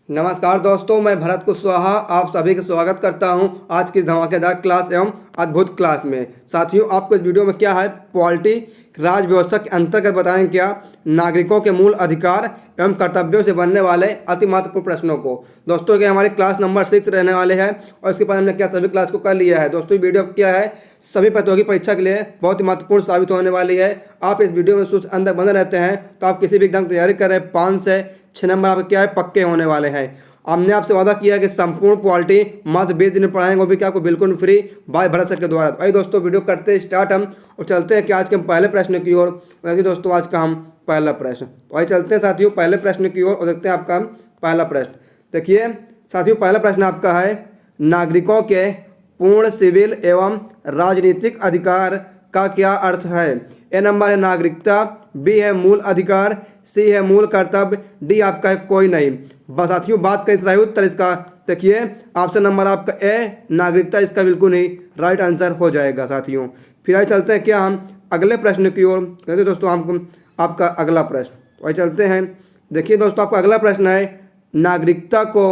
नमस्कार दोस्तों, मैं भरत कुशवाहा आप सभी का स्वागत करता हूं आज की इस धमाकेदार क्लास एवं अद्भुत क्लास में। साथियों, आपको इस वीडियो में क्या है, पॉलिटी राज व्यवस्था के अंतर्गत बताएंगे क्या नागरिकों के मूल अधिकार एवं कर्तव्यों से बनने वाले अति महत्वपूर्ण प्रश्नों को। दोस्तों के हमारे क्लास नंबर 6 रहने वाले हैं और इसके बाद हमने क्या सभी क्लास को कर लिया है। दोस्तों वीडियो क्या है, सभी प्रतियोगी परीक्षा के लिए बहुत ही महत्वपूर्ण साबित होने वाली है। आप इस वीडियो में शुरू अंदर बने रहते हैं तो आप किसी भी एग्जाम की तैयारी कर रहे हैं 5 से 6 नंबर आपके क्या है पक्के होने वाले हैं। हमने आपसे वादा किया कि संपूर्ण पॉलिटी मात्र 20 दिन में पढ़ाएंगे, वो भी क्या आपको बिल्कुल फ्री बाय भरत सर के द्वारा। तो आइए दोस्तों वीडियो करते स्टार्ट हम और चलते हैं कि आज के हम पहले प्रश्न की ओर। दोस्तों आज का हम पहला प्रश्न, तो आइए चलते हैं साथियों पहले प्रश्न की ओर और देखते हैं आपका पहला प्रश्न। देखिए साथियों, पहला प्रश्न आपका है नागरिकों के पूर्ण सिविल एवं राजनीतिक अधिकार का क्या अर्थ है। ए नंबर है नागरिकता, बी है मूल अधिकार, सी है मूल कर्तव्य, डी आपका है कोई नहीं। बस साथियों बात करें सही उत्तर इसका, देखिए ऑप्शन नंबर आपका ए नागरिकता इसका बिल्कुल नहीं राइट आंसर हो जाएगा साथियों। फिर आइए चलते हैं क्या हम अगले प्रश्न की ओर। देखिए दोस्तों हम आपका अगला प्रश्न, तो आइए चलते हैं। देखिए दोस्तों आपका अगला प्रश्न है नागरिकता को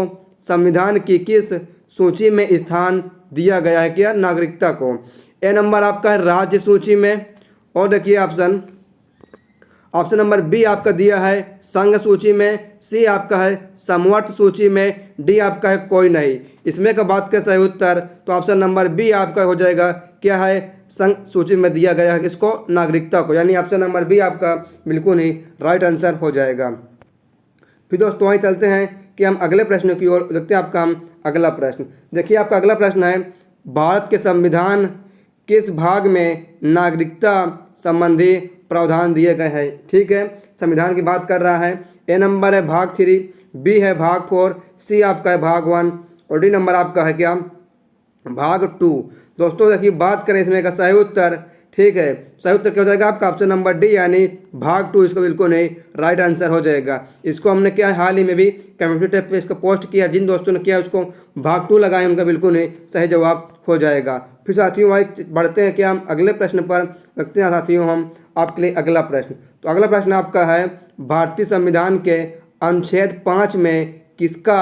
संविधान की किस सूची में स्थान दिया गया है। क्या नागरिकता को, ए नंबर आपका है राज्य सूची में, और देखिए ऑप्शन नंबर बी आपका दिया है संघ सूची में, सी आपका है समवर्त सूची में, डी आपका है कोई नहीं। इसमें का बात करें सही उत्तर तो ऑप्शन नंबर बी आपका हो जाएगा, क्या है संघ सूची में दिया गया है किसको, नागरिकता को, यानी ऑप्शन नंबर बी आपका बिल्कुल ही राइट आंसर हो जाएगा। फिर दोस्तों वहीं चलते हैं कि हम अगले प्रश्न की ओर देखते हैं। आपका हम अगला प्रश्न, देखिए आपका अगला प्रश्न है भारत के संविधान किस भाग में नागरिकता संबंधी प्रावधान दिए गए हैं। ठीक है, संविधान की बात कर रहा है। ए नंबर है भाग 3, बी है भाग 4, सी आपका है भाग 1 और डी नंबर आपका है क्या भाग 2। दोस्तों देखिए बात करें इसमें का सही उत्तर, ठीक है सही उत्तर क्या हो जाएगा आपका ऑप्शन नंबर डी यानी भाग 2 इसको बिल्कुल नहीं राइट आंसर हो जाएगा। इसको हमने क्या है हाल ही में भी कम्युनिटी टैब पे इसको पोस्ट किया, जिन दोस्तों ने किया उसको भाग 2 लगाए उनका बिल्कुल नहीं सही जवाब हो जाएगा। फिर साथियों वही बढ़ते हैं कि हम अगले प्रश्न पर रखते हैं साथियों हम आपके लिए अगला प्रश्न। तो अगला प्रश्न आपका है भारतीय संविधान के अनुच्छेद 5 में किसका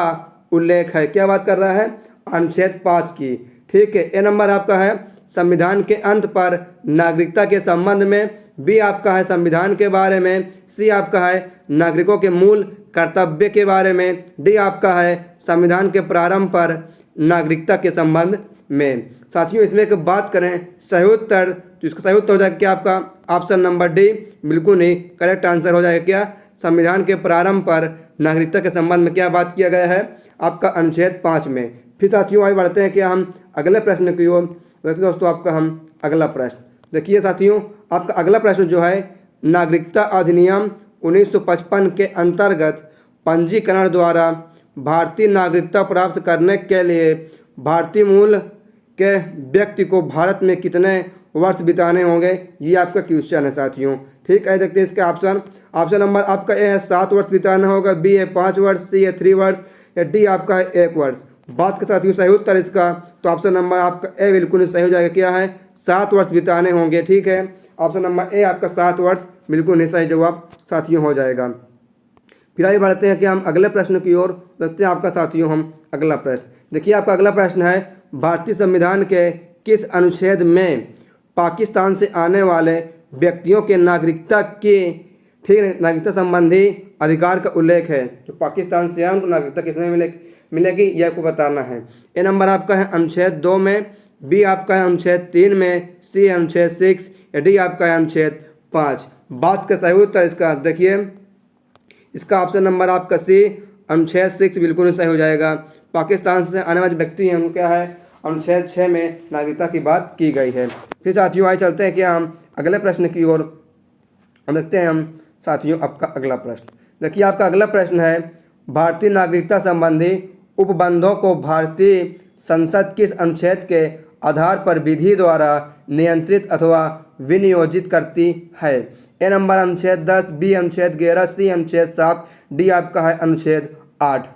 उल्लेख है। क्या बात कर रहा है, अनुच्छेद 5 की। ठीक है, ए नंबर आपका है संविधान के अंत पर नागरिकता के संबंध में, बी आपका है संविधान के बारे में, सी आपका है नागरिकों के मूल कर्तव्य के बारे में, डी आपका है संविधान के प्रारंभ पर नागरिकता के संबंध में। साथियों इसमें एक बात करें सही उत्तर तो इसका सही उत्तर हो जाएगा क्या आपका ऑप्शन नंबर डी बिल्कुल नहीं करेक्ट आंसर हो जाएगा। क्या संविधान के प्रारंभ पर नागरिकता के संबंध में क्या बात किया गया है आपका अनुच्छेद 5 में। फिर साथियों आगे बढ़ते हैं कि हम अगले प्रश्न की ओर। देखिए दोस्तों आपका हम अगला प्रश्न, देखिए साथियों आपका अगला प्रश्न जो है नागरिकता अधिनियम 1955 के अंतर्गत पंजीकरण द्वारा भारतीय नागरिकता प्राप्त करने के लिए भारतीय मूल के व्यक्ति को भारत में कितने वर्ष बिताने होंगे, ये आपका क्वेश्चन है साथियों। ठीक है, देखते हैं इसके ऑप्शन नंबर आपका ए है 7 वर्ष बिताना होगा, बी है 5 वर्ष, सी है 3 वर्ष या डी आपका है 1 वर्ष। बात के साथियों सही उत्तर इसका तो ऑप्शन नंबर आपका ए बिल्कुल सही हो जाएगा, क्या है 7 वर्ष बिताने होंगे। ठीक है, ऑप्शन नंबर ए आपका 7 वर्ष बिल्कुल नहीं सही जवाब साथियों हो जाएगा। फिर आगे बढ़ते हैं कि हम अगले प्रश्न की ओर देखते हैं आपका साथियों हम अगला प्रश्न। देखिए आपका अगला प्रश्न है भारतीय संविधान के किस अनुच्छेद में पाकिस्तान से आने वाले व्यक्तियों के नागरिकता के नागरिकता संबंधी अधिकार का उल्लेख है। जो पाकिस्तान से आए उनको नागरिकता किसमें मिलेगी यह आपको बताना है। ए नंबर आपका है अनुच्छेद 2 में, बी आपका है अनुच्छेद 3 में, सी अनुच्छेद 6 या डी आपका है अनुच्छेद 5। बात का सही उत्तर इसका देखिए इसका ऑप्शन नंबर आपका सी अनुच्छेद 6 बिल्कुल सही हो जाएगा। पाकिस्तान से आने वाले व्यक्ति हैं उनको क्या है अनुच्छेद 6 में नागरिकता की बात की गई है। फिर साथियों आए चलते हैं कि हम अगले प्रश्न की ओर देखते हैं हम साथियों आपका अगला प्रश्न। देखिए आपका अगला प्रश्न है भारतीय नागरिकता संबंधी उपबंधों को भारतीय संसद किस अनुच्छेद के आधार पर विधि द्वारा नियंत्रित अथवा विनियोजित करती है। ए नंबर अनुच्छेद 10, बी अनुच्छेद 11, सी अनुच्छेद 7, डी आपका है अनुच्छेद 8।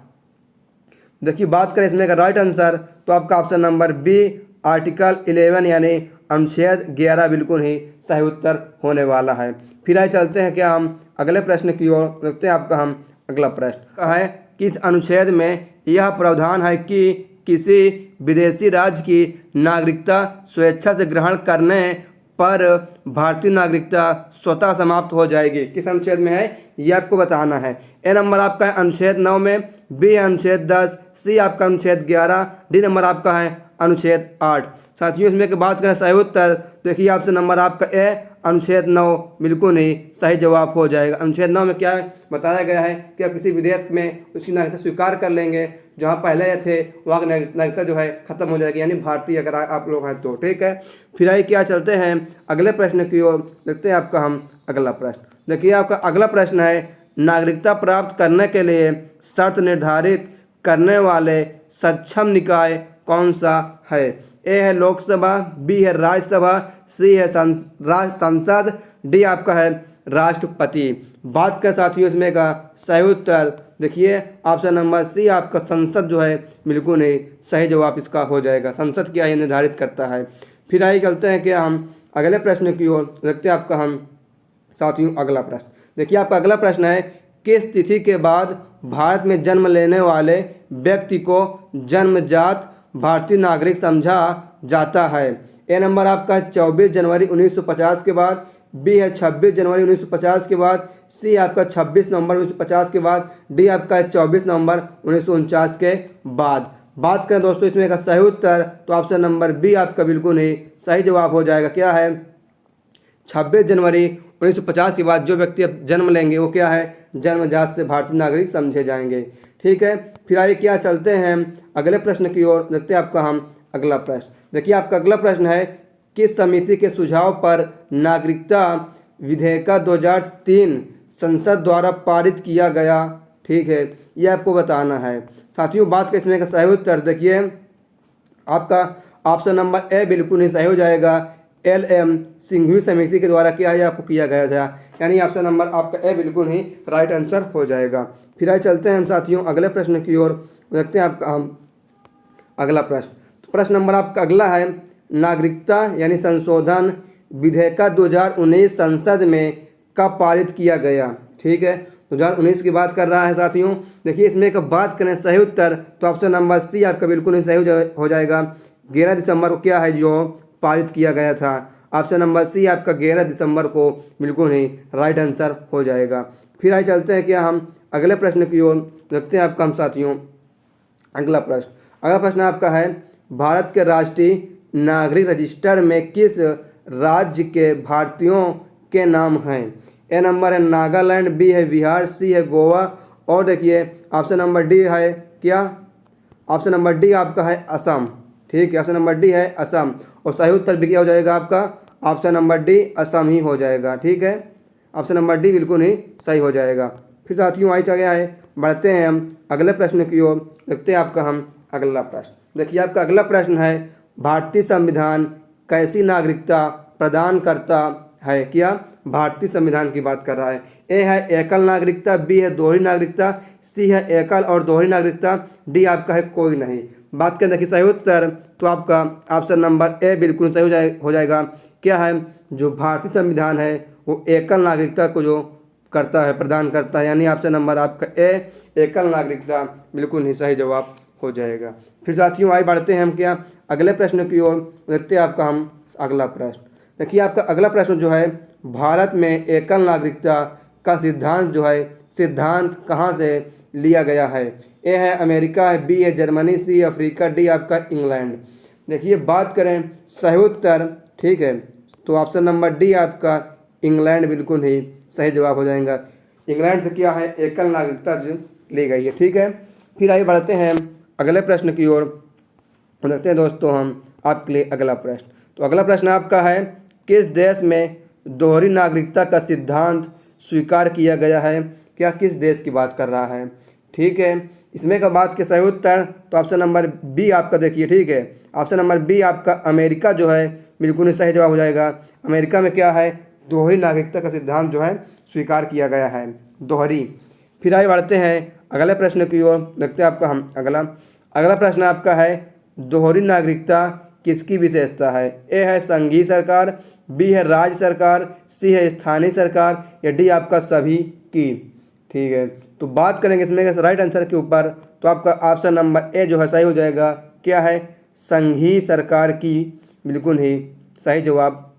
देखिए बात करें इसमें का राइट आंसर तो आपका ऑप्शन नंबर बी आर्टिकल 11 यानी अनुच्छेद 11 बिल्कुल ही सही उत्तर होने वाला है। फिर आए चलते हैं क्या हम अगले प्रश्न की ओर देखते हैं। आपका हम अगला प्रश्न है किस अनुच्छेद में यह प्रावधान है कि किसी विदेशी राज्य की नागरिकता स्वेच्छा से ग्रहण करने पर भारतीय नागरिकता स्वतः समाप्त हो जाएगी? किस अनुच्छेद में है ये आपको बताना है। ए नंबर आपका है अनुच्छेद 9 में, बी अनुच्छेद 10, सी आपका अनुच्छेद 11, डी नंबर आपका है अनुच्छेद 8। साथियों इसमें की बात करें सही उत्तर, देखिए ऑप्शन नंबर आपका ए अनुच्छेद 9 बिल्कुल नहीं सही जवाब हो जाएगा। अनुच्छेद 9 में क्या है बताया गया है कि आप किसी विदेश में उसकी नागरिकता स्वीकार कर लेंगे, जहाँ पहले थे वहाँ की नागरिकता जो है खत्म हो जाएगी, यानी भारतीय अगर आप लोग हैं तो। ठीक है, फिर आइए क्या चलते हैं अगले प्रश्न की ओर, देखते हैं आपका हम अगला प्रश्न। देखिए आपका अगला प्रश्न है, नागरिकता प्राप्त करने के लिए शर्त निर्धारित करने वाले सक्षम निकाय कौन सा है? ए है लोकसभा, बी है राज्यसभा, सी है संसद, डी आपका है राष्ट्रपति। बात कर साथियों इसमें का सही उत्तर, देखिए ऑप्शन नंबर सी आपका संसद जो है बिल्कुल नहीं सही जवाब इसका हो जाएगा। संसद क्या ये निर्धारित करता है। फिर आइए चलते हैं कि हम अगले प्रश्न की ओर, देखते हैं आपका हम साथियों अगला प्रश्न। देखिए आपका अगला प्रश्न है, किस तिथि के बाद भारत में जन्म लेने वाले व्यक्ति को जन्मजात भारतीय नागरिक समझा जाता है? ए नंबर आपका 24 जनवरी 1950 के बाद, बी है 26 जनवरी 1950 के बाद, सी आपका 26 नवंबर 1950 के बाद, डी आपका 24 नवंबर 1949 के बाद। बात करें दोस्तों इसमें का सही उत्तर, तो ऑप्शन नंबर बी आपका बिल्कुल नहीं सही जवाब हो जाएगा। क्या है 26 जनवरी 1950 के बाद जो व्यक्ति अब जन्म लेंगे वो क्या है जन्मजात से भारतीय नागरिक समझे जाएंगे। ठीक है, फिर आइए क्या चलते हैं अगले प्रश्न की ओर, देखते हैं आपका हम अगला प्रश्न। देखिए आपका अगला प्रश्न है, किस समिति के सुझाव पर नागरिकता विधेयक 2003 संसद द्वारा पारित किया गया? ठीक है, ये आपको बताना है। साथियों बात का इसमें का सही उत्तर, देखिए आपका ऑप्शन नंबर ए बिल्कुल नहीं सही हो जाएगा। LM सिंघवी समिति के द्वारा क्या है आपको किया गया था, यानी ऑप्शन नंबर आपका ए बिल्कुल ही राइट आंसर हो जाएगा। फिर आइए चलते हैं हम साथियों अगले प्रश्न की ओर, देखते हैं आपका हम अगला प्रश्न। तो प्रश्न नंबर आपका अगला है, नागरिकता यानी संशोधन विधेयक 2019 संसद में कब पारित किया गया? ठीक है, 2019 की बात कर रहा है साथियों। देखिए इसमें एक बात करें सही उत्तर, तो ऑप्शन नंबर सी आपका बिल्कुल नहीं सही हो जाएगा। 11 दिसंबर को क्या है जो पारित किया गया था। ऑप्शन नंबर सी आपका 11 दिसंबर को बिल्कुल नहीं राइट आंसर हो जाएगा। फिर आइए चलते हैं क्या हम अगले प्रश्न की ओर, देखते हैं आपका हम साथियों अगला प्रश्न। अगला प्रश्न आपका है, भारत के राष्ट्रीय नागरिक रजिस्टर में किस राज्य के भारतीयों के नाम हैं? ए नंबर है नागालैंड, बी है बिहार, सी है गोवा, और देखिए ऑप्शन नंबर डी है क्या, ऑप्शन नंबर डी आपका है असम। ठीक है, ऑप्शन नंबर डी है असम, और सही उत्तर भी क्या हो जाएगा आपका ऑप्शन नंबर डी असम ही हो जाएगा। ठीक है, ऑप्शन नंबर डी बिल्कुल ही सही हो जाएगा। फिर साथियों आई चल गया है, बढ़ते हैं हम अगले प्रश्न की ओर, देखते हैं आपका हम अगला प्रश्न। देखिए आपका अगला प्रश्न है, भारतीय संविधान कैसी नागरिकता प्रदान करता है? क्या भारतीय संविधान की बात कर रहा है। ए है एकल नागरिकता, बी है दोहरी नागरिकता, सी है एकल और दोहरी नागरिकता, डी आपका है कोई नहीं। बात करें देखिए सही उत्तर, तो आपका ऑप्शन नंबर ए बिल्कुल सही हो जाएगा। क्या है जो भारतीय संविधान है वो एकल नागरिकता को जो करता है प्रदान करता है, यानी ऑप्शन नंबर आपका ए एकल नागरिकता बिल्कुल नहीं सही जवाब हो जाएगा। फिर साथियों आगे बढ़ते हैं हम क्या अगले प्रश्न की ओर, देखते हैं आपका हम अगला प्रश्न। देखिए आपका अगला प्रश्न जो है, भारत में एकल नागरिकता का सिद्धांत जो है सिद्धांत कहाँ से लिया गया है? ए है अमेरिका, है बी है जर्मनी, सी अफ्रीका, डी आपका इंग्लैंड। देखिए बात करें सही उत्तर, ठीक है, तो ऑप्शन नंबर डी आपका इंग्लैंड बिल्कुल ही सही जवाब हो जाएगा। इंग्लैंड से क्या है एकल नागरिकता जो ली गई है। ठीक है, फिर आगे बढ़ते हैं अगले प्रश्न की ओर, देखते हैं दोस्तों हम आपके लिए अगला प्रश्न। तो अगला प्रश्न आपका है, किस देश में दोहरी नागरिकता का सिद्धांत स्वीकार किया गया है? क्या किस देश की बात कर रहा है? ठीक है, इसमें का बात के सही उत्तर, तो ऑप्शन नंबर बी आपका देखिए। ठीक है, ऑप्शन नंबर बी आपका अमेरिका जो है बिल्कुल ही सही जवाब हो जाएगा। अमेरिका में क्या है दोहरी नागरिकता का सिद्धांत जो है स्वीकार किया गया है, दोहरी। फिर आगे बढ़ते हैं अगले प्रश्न की ओर, देखते हैं आपका हम अगला प्रश्न आपका है, दोहरी नागरिकता किसकी विशेषता है? ए है संघीय सरकार, बी है राज्य सरकार, सी है स्थानीय सरकार, या डी आपका सभी की। ठीक है, तो बात करेंगे इसमें राइट आंसर के ऊपर, तो आपका ऑप्शन नंबर ए जो है सही हो जाएगा। क्या है? संघीय सरकार की, बिल्कुल ही सही जवाब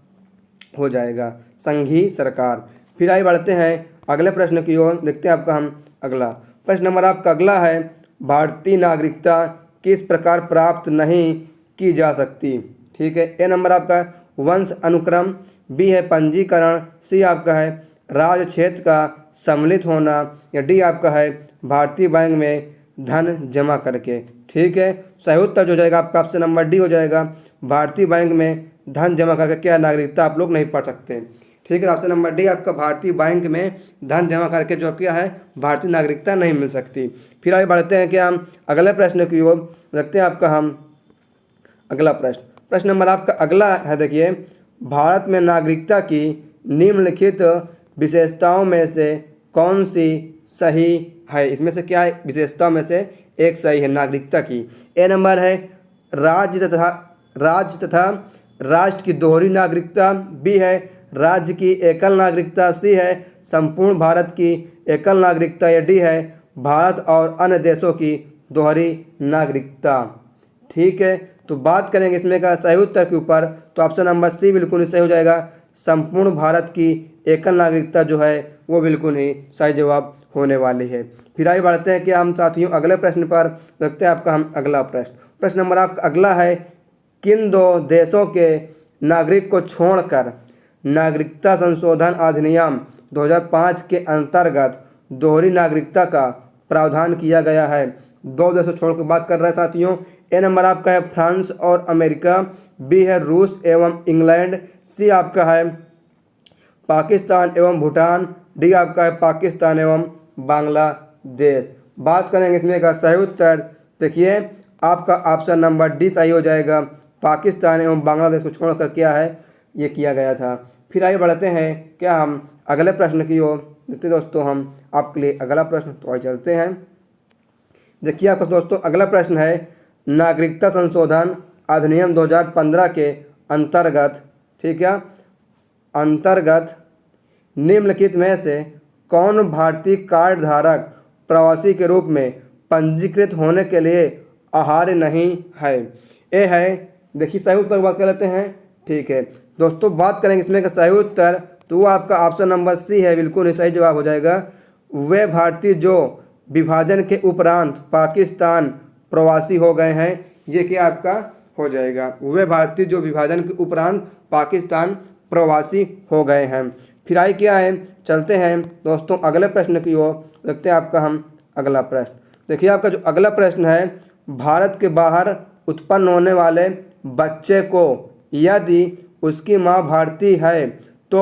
हो जाएगा, संघीय सरकार। फिर आगे बढ़ते हैं अगले प्रश्न की ओर, देखते हैं आपका हम अगला प्रश्न नंबर आपका अगला है, भारतीय नागरिकता किस प्रकार प्राप्त नहीं की जा सकती? ठीक है, ए नंबर आपका वंश अनुक्रम, बी है पंजीकरण, सी आपका है राज्य क्षेत्र का सम्मिलित होना, या डी आपका है भारतीय बैंक में धन जमा करके। ठीक है, सही उत्तर जो हो जाएगा आपका ऑप्शन नंबर डी हो जाएगा, भारतीय बैंक में धन जमा करके क्या नागरिकता आप लोग नहीं पढ़ सकते। ठीक है, ऑप्शन नंबर डी आपका भारतीय बैंक में धन जमा करके जो क्या है भारतीय नागरिकता नहीं मिल सकती। फिर आगे बढ़ते हैं क्या हम अगले प्रश्न की ओर, रखते हैं आपका हम अगला प्रश्न नंबर आपका अगला है, देखिए भारत में नागरिकता की निम्नलिखित विशेषताओं में से कौन सी सही है? इसमें से क्या है विशेषताओं में से एक सही है नागरिकता की? ए नंबर है राज्य तथा राष्ट्र की दोहरी नागरिकता, बी है राज्य की एकल नागरिकता, सी है संपूर्ण भारत की एकल नागरिकता, या डी है भारत और अन्य देशों की दोहरी नागरिकता। ठीक है, तो बात करेंगे इसमें का सही उत्तर के ऊपर, तो ऑप्शन नंबर सी बिल्कुल ही सही हो जाएगा, संपूर्ण भारत की एकल नागरिकता जो है वो बिल्कुल ही सही जवाब होने वाली है। फिर आगे बढ़ते हैं कि हम साथियों अगले प्रश्न पर, रखते हैं आपका हम अगला प्रश्न नंबर आपका अगला है, किन दो देशों के नागरिक को छोड़कर नागरिकता संशोधन अधिनियम 2005 के अंतर्गत दोहरी नागरिकता का प्रावधान किया गया है? दो देशों छोड़ के बात कर रहे हैं साथियों। ए नंबर आपका है फ्रांस और अमेरिका, बी है रूस एवं इंग्लैंड, सी आपका है पाकिस्तान एवं भूटान, डी आपका है पाकिस्तान एवं बांग्लादेश। बात करेंगे इसमें का सही उत्तर, देखिए आपका ऑप्शन नंबर डी सही हो जाएगा, पाकिस्तान एवं बांग्लादेश को छोड़कर क्या है ये किया गया था। फिर आगे बढ़ते हैं क्या हम अगले प्रश्न की ओर, देखते दोस्तों हम आपके लिए अगला प्रश्न, तो आगे चलते हैं। देखिए आपका दोस्तों अगला प्रश्न है, नागरिकता संशोधन अधिनियम 2015 के अंतर्गत, ठीक है, अंतर्गत निम्नलिखित में से कौन भारतीय कार्ड धारक प्रवासी के रूप में पंजीकृत होने के लिए अर्ह नहीं है? ए है, देखिए सही उत्तर बात कर लेते हैं। ठीक है दोस्तों, बात करेंगे इसमें का सही उत्तर, तो वो आपका ऑप्शन नंबर सी है, बिल्कुल ही सही जवाब हो जाएगा, वे भारतीय जो विभाजन के उपरांत पाकिस्तान प्रवासी हो गए हैं, ये क्या आपका हो जाएगा, वे भारतीय जो विभाजन के उपरांत पाकिस्तान प्रवासी हो गए हैं। फिर आई क्या है, चलते हैं दोस्तों अगले प्रश्न की ओर, देखते हैं आपका हम अगला प्रश्न। देखिए आपका जो अगला प्रश्न है, भारत के बाहर उत्पन्न होने वाले बच्चे को यदि उसकी माँ भारतीय है तो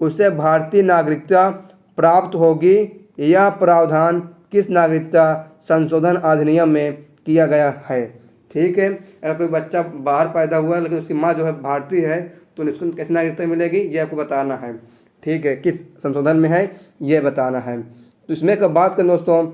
उसे भारतीय नागरिकता प्राप्त होगी, यह प्रावधान किस नागरिकता संशोधन अधिनियम में किया गया है? ठीक है, अगर कोई बच्चा बाहर पैदा हुआ है लेकिन उसकी माँ जो है भारतीय है तो उसको कैसी नागरिकता मिलेगी ये आपको बताना है। ठीक है, किस संशोधन में है ये बताना है। तो इसमें का बात करें दोस्तों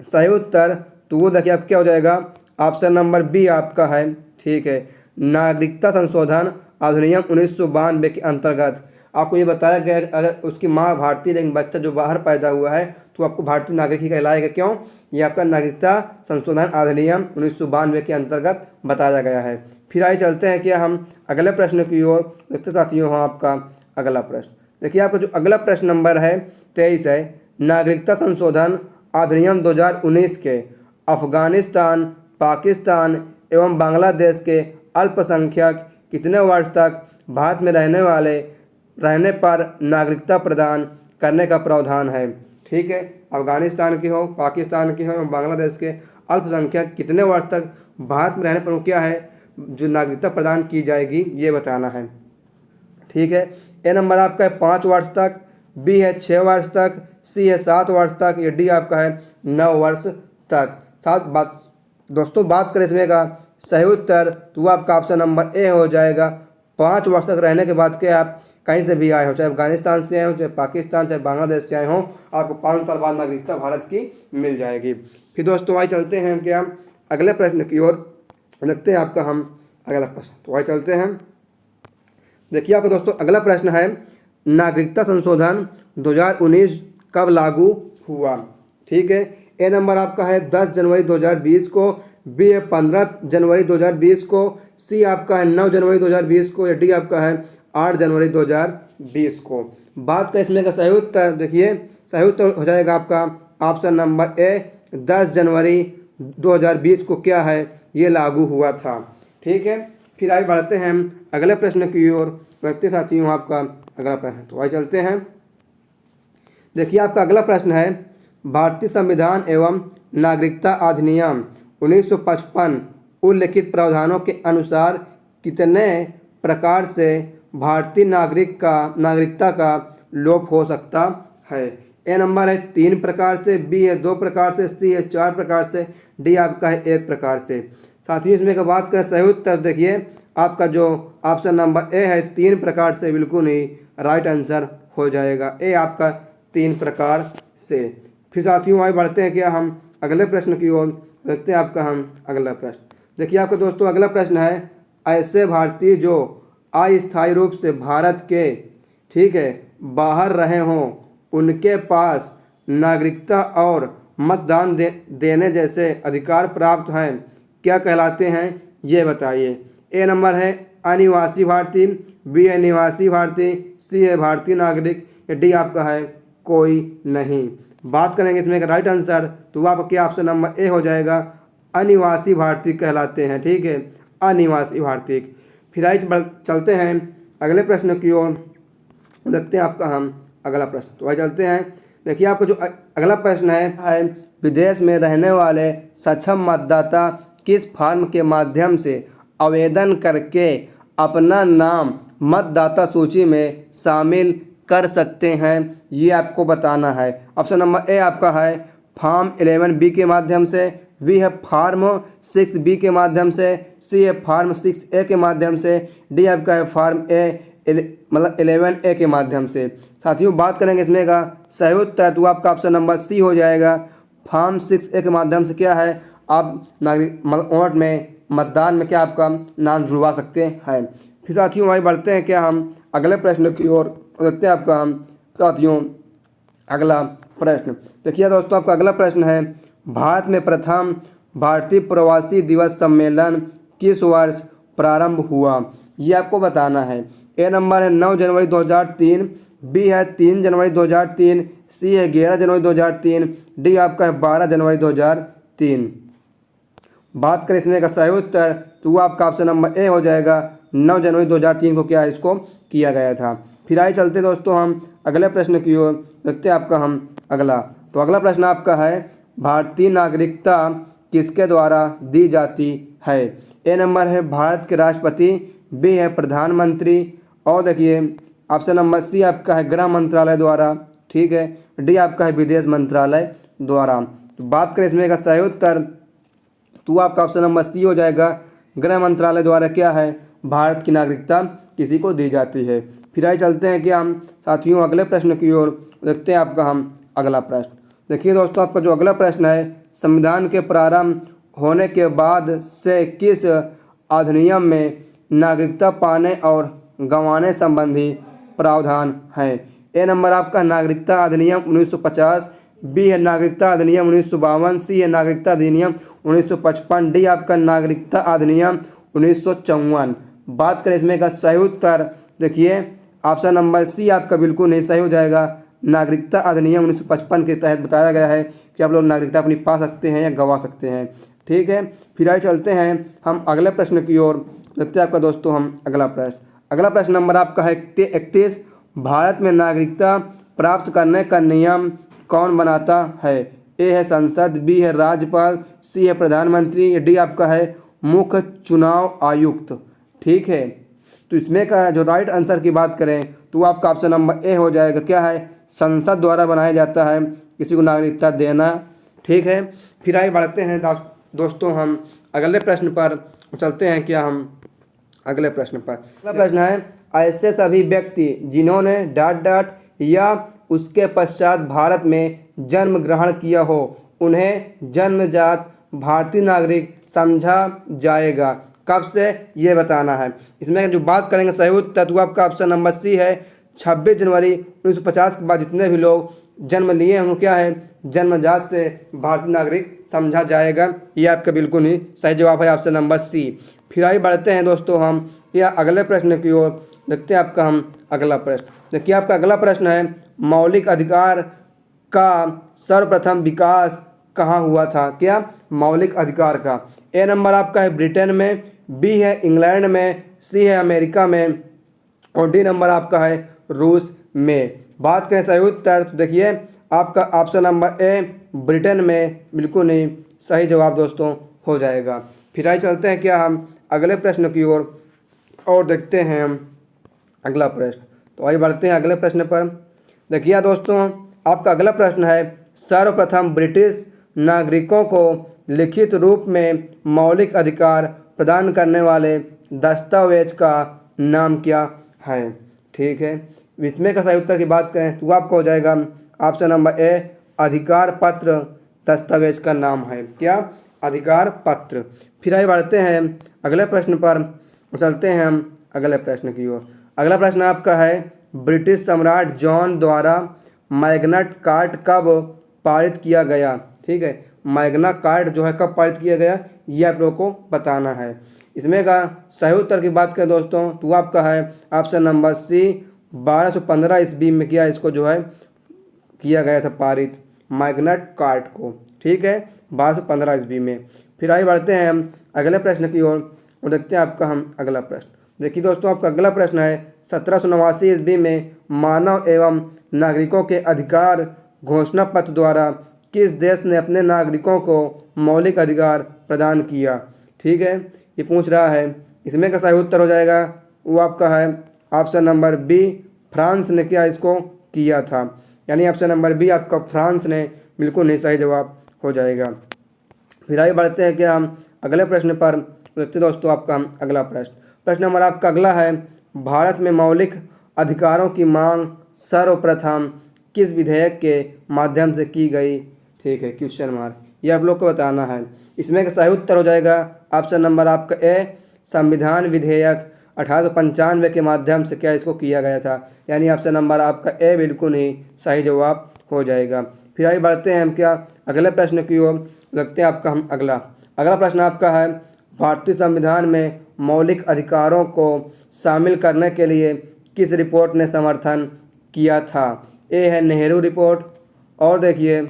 सही उत्तर, तो वो देखिए आप क्या हो जाएगा, ऑप्शन नंबर बी आपका है। ठीक है, नागरिकता संशोधन अधिनियम 1992 के अंतर्गत आपको ये बताया गया अगर उसकी माँ भारतीय लेकिन बच्चा जो बाहर पैदा हुआ है तो आपको भारतीय नागरिक ही कहलाएगा। क्यों? ये आपका नागरिकता संशोधन अधिनियम 1992 के अंतर्गत बताया गया है। फिर आइए चलते हैं कि हम अगले प्रश्न की ओर, देखते साथियों हम आपका अगला प्रश्न। देखिए आपका जो अगला प्रश्न नंबर है 23 है, नागरिकता संशोधन अधिनियम 2019 के अफगानिस्तान, पाकिस्तान एवं बांग्लादेश के अल्पसंख्यक कितने वर्ष तक भारत में रहने पर नागरिकता प्रदान करने का प्रावधान है? ठीक है, अफगानिस्तान की हो, पाकिस्तान की हो एवं बांग्लादेश के अल्पसंख्यक कितने वर्ष तक भारत में रहने पर क्या है जो नागरिकता प्रदान की जाएगी ये बताना है। ठीक है, ए नंबर आपका है 5 वर्ष तक, बी है 6 वर्ष तक, सी है 7 वर्ष तक, या डी आपका है 9 वर्ष तक। दोस्तों बात करें इसमें का सही उत्तर, तो आपका ऑप्शन नंबर ए हो जाएगा, 5 वर्ष तक रहने के बाद के आप कहीं से भी आए हो, चाहे अफगानिस्तान से आए हो, चाहे पाकिस्तान, चाहे बांग्लादेश से आए हो, आपको 5 साल बाद नागरिकता भारत की मिल जाएगी। फिर दोस्तों आइए चलते हैं क्या अगले प्रश्न की ओर, देखते हैं आपका हम अगला प्रश्न। तो आइए चलते हैं, देखिए आपका दोस्तों अगला प्रश्न है, नागरिकता संशोधन 2019 कब लागू हुआ। ठीक है, ए नंबर आपका है 10 जनवरी 2020 को, बी है 15 जनवरी 2020 को, सी आपका है 9 जनवरी 2020 को, या डी आपका है 8 जनवरी 2020 को। बात करें इसमें का सही उत्तर, देखिए सही उत्तर हो जाएगा आपका ऑप्शन नंबर ए, 10 जनवरी 2020 को क्या है ये लागू हुआ था। ठीक है, फिर आगे बढ़ते हैं हम अगले प्रश्न की ओर। देखते साथियों आपका अगला प्रश्न, तो आइए चलते हैं। देखिए आपका अगला प्रश्न है, भारतीय संविधान एवं नागरिकता अधिनियम 1955 उल्लिखित प्रावधानों के अनुसार कितने प्रकार से भारतीय नागरिकता का लोप हो सकता है। ए नंबर है 3 प्रकार से, बी है 2 प्रकार से, सी है 4 प्रकार से, डी आपका है 1 प्रकार से। साथियों इसमें का बात करें सही उत्तर, देखिए आपका जो ऑप्शन नंबर ए है 3 प्रकार से बिल्कुल ही राइट आंसर हो जाएगा, ए आपका 3 प्रकार से। फिर साथियों आगे बढ़ते हैं क्या हम अगले प्रश्न की ओर। देखते हैं आपका हम अगला प्रश्न। देखिए आपका दोस्तों अगला प्रश्न है, ऐसे भारतीय जो अस्थायी रूप से भारत के ठीक है बाहर रहे हों उनके पास नागरिकता और मतदान देने जैसे अधिकार प्राप्त हैं, क्या कहलाते हैं ये बताइए। ए नंबर है अनिवासी भारतीय, बी है निवासी भारतीय, सी है भारतीय नागरिक, या डी आपका है कोई नहीं। बात करेंगे इसमें का राइट आंसर, तो आपका क्या ऑप्शन नंबर ए हो जाएगा, अनिवासी भारतीय कहलाते हैं। ठीक है, अनिवासी भारतीय। फिर आइए चलते हैं अगले प्रश्न की ओर। देखते हैं आपका हम अगला प्रश्न, तो आइए चलते हैं। देखिए आपका जो अगला प्रश्न है विदेश में रहने वाले सक्षम मतदाता किस फॉर्म के माध्यम से आवेदन करके अपना नाम मतदाता सूची में शामिल कर सकते हैं, ये आपको बताना है। ऑप्शन नंबर ए आपका है फॉर्म 11B के माध्यम से, बी है फॉर्म 6B के माध्यम से, सी है फॉर्म 6A के माध्यम से, डी आपका है फॉर्म मतलब 11A के माध्यम से। साथियों बात करेंगे इसमें का सही उत्तर, तो आपका ऑप्शन नंबर सी हो जाएगा, फॉर्म 6A के माध्यम से क्या है आप नागरिक वोट में मतदान में क्या आपका नाम जुड़वा सकते हैं। फिर साथियों आगे बढ़ते हैं क्या हम अगले प्रश्न की ओर। देखते हैं आपका हम साथियों अगला प्रश्न। देखिए दोस्तों आपका अगला प्रश्न है, भारत में प्रथम भारतीय प्रवासी दिवस सम्मेलन किस वर्ष प्रारंभ हुआ, ये आपको बताना है। ए नंबर है 9 जनवरी 2003, बी है 3 जनवरी 2003, सी है 11 जनवरी 2003, डी आपका है 12 जनवरी 2003। बात करें इसमें का सही उत्तर, तो आपका ऑप्शन नंबर ए हो जाएगा, 9 जनवरी 2003 को क्या है इसको किया गया था। फिर आइए चलते दोस्तों हम अगले प्रश्न की ओर। देखते हैं आपका हम अगला, तो अगला प्रश्न आपका है, भारतीय नागरिकता किसके द्वारा दी जाती है। ए नंबर है भारत के राष्ट्रपति, बी है प्रधानमंत्री, और देखिए ऑप्शन नंबर सी आपका है गृह मंत्रालय द्वारा। ठीक है, डी आपका है विदेश मंत्रालय द्वारा। तो बात करें इसमें का सही उत्तर, तो आपका ऑप्शन नंबर सी हो जाएगा, गृह मंत्रालय द्वारा क्या है भारत की नागरिकता किसी को दी जाती है। फिर आइए चलते हैं कि हम साथियों अगले प्रश्न की ओर। देखते हैं आपका हम अगला प्रश्न। देखिए दोस्तों आपका जो अगला प्रश्न है, संविधान के प्रारंभ होने के बाद से किस अधिनियम में नागरिकता पाने और गंवाने संबंधी प्रावधान है। ए नंबर आपका नागरिकता अधिनियम 1950, बी है नागरिकता अधिनियम 1952, सी है नागरिकता अधिनियम 1955, डी आपका नागरिकता अधिनियम 1954। बात करें इसमें का सही उत्तर, देखिए ऑप्शन नंबर सी आपका बिल्कुल नहीं सही हो जाएगा, नागरिकता अधिनियम 1955 के तहत बताया गया है कि आप लोग नागरिकता अपनी पा सकते हैं या गंवा सकते हैं। ठीक है, फिर आइए चलते हैं हम अगले प्रश्न की ओर। देखते हैं आपका दोस्तों हम अगला प्रश्न। अगला प्रश्न नंबर आपका है 31, भारत में नागरिकता प्राप्त करने का नियम कौन बनाता है। ए है संसद, बी है राज्यपाल, सी है प्रधानमंत्री, डी आपका है मुख्य चुनाव आयुक्त। ठीक है, तो इसमें का जो राइट आंसर की बात करें तो आपका ऑप्शन नंबर ए हो जाएगा, क्या है संसद द्वारा बनाया जाता है किसी को नागरिकता देना। ठीक है, फिर आगे बढ़ते हैं दोस्तों हम अगले प्रश्न पर चलते हैं क्या हम अगले प्रश्न पर। अगला प्रश्न है, ऐसे सभी व्यक्ति जिन्होंने डॉट या उसके पश्चात भारत में जन्म ग्रहण किया हो उन्हें जन्मजात भारतीय नागरिक समझा जाएगा, कब से ये बताना है। इसमें जो बात करेंगे सही उत्तर, तो आपका ऑप्शन नंबर सी है, 26 जनवरी 1950 के बाद जितने भी लोग जन्म लिए हैं उनको क्या है, जन्मजात से भारतीय नागरिक समझा जाएगा। ये आपका बिल्कुल ही सही जवाब है, ऑप्शन नंबर सी। फिर आगे बढ़ते हैं दोस्तों हम या अगले प्रश्न की ओर। देखते हैं आपका हम अगला प्रश्न। देखिए आपका अगला प्रश्न है, मौलिक अधिकार का सर्वप्रथम विकास कहाँ हुआ था? क्या मौलिक अधिकार का? ए नंबर आपका है ब्रिटेन में, बी है इंग्लैंड में, सी है अमेरिका में और डी नंबर आपका है रूस में। बात करें सही उत्तर तो देखिए आपका ऑप्शन नंबर ए ब्रिटेन में बिल्कुल नहीं सही जवाब दोस्तों हो जाएगा। फिर आइए चलते हैं क्या हम अगले प्रश्न की ओर और देखते हैं हम अगला प्रश्न। तो आइए बढ़ते हैं अगले प्रश्न पर। देखिए दोस्तों आपका अगला प्रश्न है, सर्वप्रथम ब्रिटिश नागरिकों को लिखित रूप में मौलिक अधिकार प्रदान करने वाले दस्तावेज का नाम क्या है? ठीक है, इसमें का सही उत्तर की बात करें तो आपको हो जाएगा ऑप्शन नंबर ए अधिकार पत्र दस्तावेज का नाम है। क्या? अधिकार पत्र। फिर आगे बढ़ते हैं अगले प्रश्न पर, चलते हैं हम अगले प्रश्न की ओर। अगला प्रश्न आपका है, ब्रिटिश सम्राट जॉन द्वारा मैग्ना कार्टा कब पारित किया गया? ठीक है, मैग्ना कार्टा जो है कब पारित किया गया ये आप लोगों को बताना है। इसमें का सही उत्तर की बात करें दोस्तों तो आपका है ऑप्शन नंबर सी 1215 ईस्वी में किया इसको जो है किया गया था पारित मैग्ना कार्टा को। ठीक है, 1215 ईस्वी में। फिर आगे बढ़ते हैं हम अगले प्रश्न की ओर और देखते हैं आपका हम अगला प्रश्न। देखिए दोस्तों आपका अगला प्रश्न है, 1789 ईस्वी में मानव एवं नागरिकों के अधिकार घोषणा पत्र द्वारा किस देश ने अपने नागरिकों को मौलिक अधिकार प्रदान किया? ठीक है, ये पूछ रहा है। इसमें का सही उत्तर हो जाएगा वो आपका है ऑप्शन नंबर बी फ्रांस ने क्या इसको किया था, यानी ऑप्शन नंबर बी आपका फ्रांस ने बिल्कुल नहीं सही जवाब हो जाएगा। फिर आगे बढ़ते हैं क्या हम अगले प्रश्न पर। देखते दोस्तों आपका हम अगला प्रश्न नंबर आपका अगला है, भारत में मौलिक अधिकारों की मांग सर्वप्रथम किस विधेयक के माध्यम से की गई? ठीक है, क्वेश्चन मार्क, ये आप लोग को बताना है। इसमें का सही उत्तर हो जाएगा ऑप्शन नंबर आपका ए संविधान विधेयक 1895 के माध्यम से क्या इसको किया गया था, यानी ऑप्शन नंबर आपका ए बिल्कुल ही सही जवाब हो जाएगा। फिर आगे बढ़ते हैं हम क्या अगले प्रश्न की ओर। देखते हैं आपका हम अगला प्रश्न आपका है, भारतीय संविधान में मौलिक अधिकारों को शामिल करने के लिए किस रिपोर्ट ने समर्थन किया था? ए है नेहरू रिपोर्ट और देखिए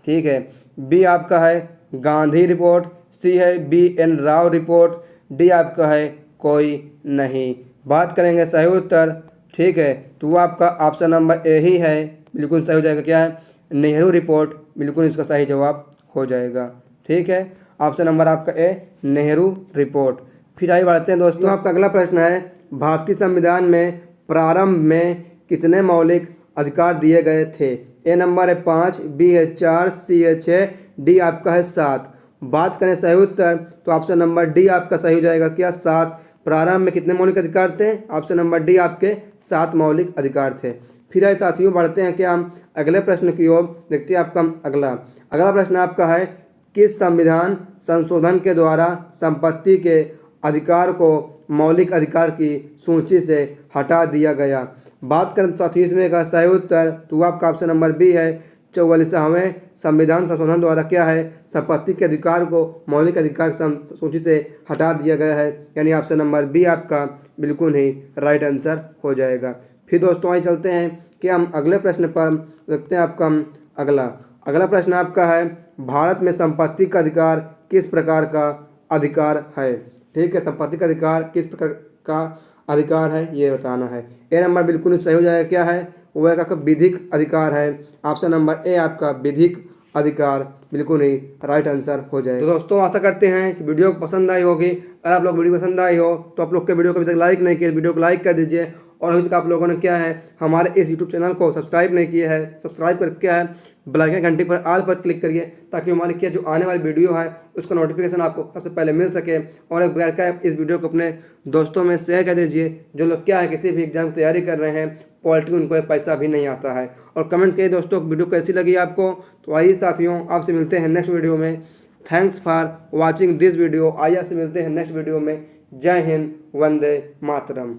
ठीक है, बी आपका है गांधी रिपोर्ट, सी है BN राव रिपोर्ट, डी आपका है कोई नहीं। बात करेंगे सही उत्तर, ठीक है, तो वो आपका ऑप्शन नंबर ए ही है, बिल्कुल सही हो जाएगा। क्या है? नेहरू रिपोर्ट, बिल्कुल इसका सही जवाब हो जाएगा। ठीक है, ऑप्शन नंबर आपका ए नेहरू रिपोर्ट। फिर आगे बढ़ते हैं दोस्तों आपका अगला प्रश्न है, भारतीय संविधान में प्रारंभ में कितने मौलिक अधिकार दिए गए थे? ए नंबर है 5, बी है 4, सी है 6, डी आपका है 7। बात करें सही उत्तर तो ऑप्शन नंबर डी आपका सही हो जाएगा। क्या? 7। प्रारंभ में कितने मौलिक अधिकार थे? ऑप्शन नंबर डी आपके 7 मौलिक अधिकार थे। फिर आए साथियों बढ़ते हैं क्या हम अगले प्रश्न की ओर। देखते हैं आपका अगला प्रश्न आपका है, किस संविधान संशोधन के द्वारा संपत्ति के अधिकार को मौलिक अधिकार की सूची से हटा दिया गया? बात करें साथियों इसमें का सही उत्तर तो आपका ऑप्शन नंबर बी है 44वें संविधान संशोधन द्वारा क्या है संपत्ति के अधिकार को मौलिक अधिकार सूची से हटा दिया गया है, यानी ऑप्शन नंबर बी आपका बिल्कुल ही राइट आंसर हो जाएगा। फिर दोस्तों आइए चलते हैं कि हम अगले प्रश्न पर देखते हैं आपका अगला प्रश्न आपका है, भारत में संपत्ति का अधिकार किस प्रकार का अधिकार है? ठीक है, संपत्ति का अधिकार किस प्रकार का अधिकार है ये बताना है। ए नंबर बिल्कुल सही हो जाएगा। क्या है? वो है आपका विधिक अधिकार है। ऑप्शन नंबर ए आपका विधिक अधिकार बिल्कुल ही राइट आंसर हो जाएगा। तो दोस्तों आशा करते हैं कि वीडियो पसंद आई होगी। अगर आप लोग वीडियो पसंद आई हो तो आप लोग के वीडियो को अभी तक लाइक नहीं किया, वीडियो को लाइक कर दीजिए। और अभी तक आप लोगों ने क्या है हमारे इस यूट्यूब चैनल को सब्सक्राइब नहीं किया है, सब्सक्राइब कर क्या है बेल आइकन घंटी पर ऑल पर क्लिक करिए ताकि हमारी क्या जो आने वाली वीडियो है उसका नोटिफिकेशन आपको सबसे पहले मिल सके। और एक बार क्या इस वीडियो को अपने दोस्तों में शेयर कर दीजिए जो लोग क्या है किसी भी एग्जाम की तैयारी कर रहे हैं, पॉलिटिक उनको पैसा भी नहीं आता है। और कमेंट करिए दोस्तों वीडियो कैसी लगी आपको। तो आइए साथियों आपसे मिलते हैं नेक्स्ट वीडियो में। Thanks for watching this video. आइए आपसे मिलते हैं नेक्स्ट वीडियो में। जय हिंद, वंदे मातरम।